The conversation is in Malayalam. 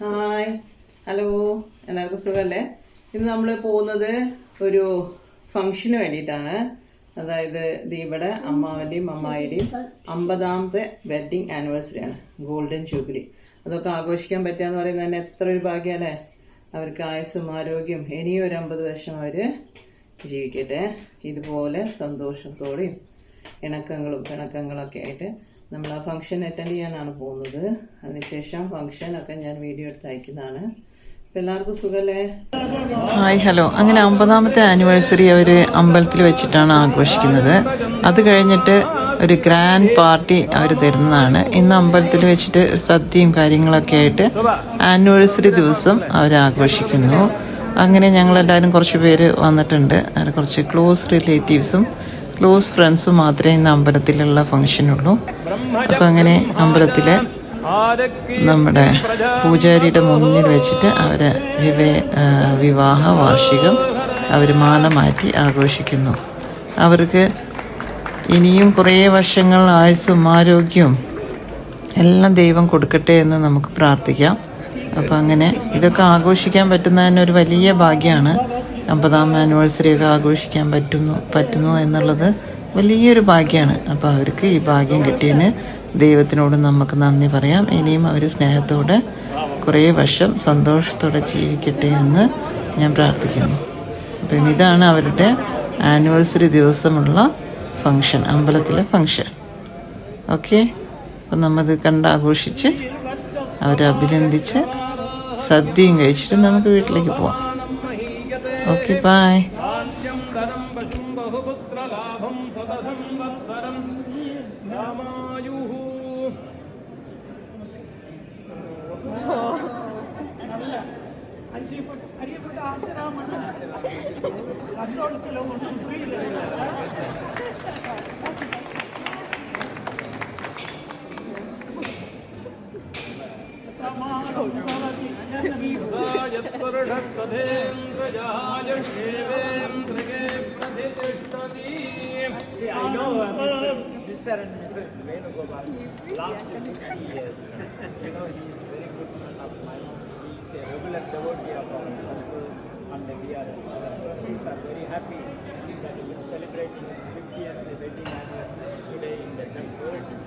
ഹായ്, ഹലോ, എല്ലാവർക്കും സുഖമല്ലേ? ഇന്ന് നമ്മൾ പോകുന്നത് ഒരു ഫംഗ്ഷന് വേണ്ടിയിട്ടാണ്. അതായത് ഇവിടെ അമ്മാവൻ്റെയും അമ്മായിയുടെയും 50ാമത്തെ വെഡ്ഡിങ് ആനിവേഴ്സറിയാണ്, ഗോൾഡൻ ജൂബിലി. അതൊക്കെ ആഘോഷിക്കാൻ പറ്റുക എന്ന് പറയുന്നത് തന്നെ എത്ര ഒരു ഭാഗ്യമല്ലേ. അവർക്ക് ആയുസ്സും ആരോഗ്യം ഇനിയും ഒരു 50 വർഷം അവർ ജീവിക്കട്ടെ. ഇതുപോലെ സന്തോഷത്തോടെയും പിണക്കങ്ങളൊക്കെ ആയിട്ട് നമ്മൾ ആ ഫംഗ്ഷൻ അറ്റൻഡ് ചെയ്യാനാണ് പോകുന്നത്. അതിനുശേഷം ഫംഗ്ഷനൊക്കെ ഞാൻ വീഡിയോ എടുത്ത് അയക്കുന്നതാണ്. അപ്പം എല്ലാവർക്കും സുഖമല്ലേ? Hi, hello. അങ്ങനെ 50ാമത്തെ ആനിവേഴ്സറി അവർ അമ്പലത്തിൽ വെച്ചിട്ടാണ് ആഘോഷിക്കുന്നത്. അത് കഴിഞ്ഞിട്ട് ഒരു ഗ്രാൻഡ് പാർട്ടി അവർ തരുന്നതാണ്. ഇന്ന് അമ്പലത്തിൽ വെച്ചിട്ട് സദ്യയും കാര്യങ്ങളൊക്കെ ആയിട്ട് ആനിവേഴ്സറി ദിവസം അവർ ആഘോഷിക്കുന്നു. അങ്ങനെ ഞങ്ങളെല്ലാവരും കുറച്ച് പേര് വന്നിട്ടുണ്ട്. അതിൽ കുറച്ച് ക്ലോസ് റിലേറ്റീവ്സും ക്ലോസ് ഫ്രണ്ട്സും മാത്രമേ ഇന്ന് അമ്പലത്തിലുള്ള ഫംഗ്ഷനുള്ളൂ. അപ്പം അങ്ങനെ അമ്പലത്തിൽ നമ്മുടെ പൂജാരിയുടെ മുന്നിൽ വെച്ചിട്ട് അവരെ വിവാഹ വാർഷികം അവർ മാല മാറ്റി ആഘോഷിക്കുന്നു. അവർക്ക് ഇനിയും കുറേ വർഷങ്ങൾ ആയുസ്സും ആരോഗ്യവും എല്ലാം ദൈവം കൊടുക്കട്ടെ എന്ന് നമുക്ക് പ്രാർത്ഥിക്കാം. അപ്പം അങ്ങനെ ഇതൊക്കെ ആഘോഷിക്കാൻ പറ്റുന്നതിന് ഒരു വലിയ ഭാഗ്യമാണ്. 50ാം ആനിവേഴ്സറിയൊക്കെ ആഘോഷിക്കാൻ പറ്റുന്നു എന്നുള്ളത് വലിയൊരു ഭാഗ്യമാണ്. അപ്പോൾ അവർക്ക് ഈ ഭാഗ്യം കിട്ടിയതിന് ദൈവത്തിനോട് നമുക്ക് നന്ദി പറയാം. ഇനിയും അവർ സ്നേഹത്തോടെ കുറേ വർഷം സന്തോഷത്തോടെ ജീവിക്കട്ടെ എന്ന് ഞാൻ പ്രാർത്ഥിക്കുന്നു. അപ്പം ഇതാണ് അവരുടെ ആനിവേഴ്സറി ദിവസമുള്ള ഫംഗ്ഷൻ, അമ്പലത്തിലെ ഫംഗ്ഷൻ. ഓക്കെ, അപ്പം നമ്മത് കണ്ടാഘോഷിച്ച് അവരെ അഭിനന്ദിച്ച് സദ്യയും കഴിച്ചിട്ട് നമുക്ക് വീട്ടിലേക്ക് പോവാം. Okay, bye. I know Mr. and Mrs. Venugopal last 50 years. He is very good friend of mine. He is a regular devotee of our temple, and we are trustees are very happy that he is celebrating his 50th wedding anniversary today in the temple.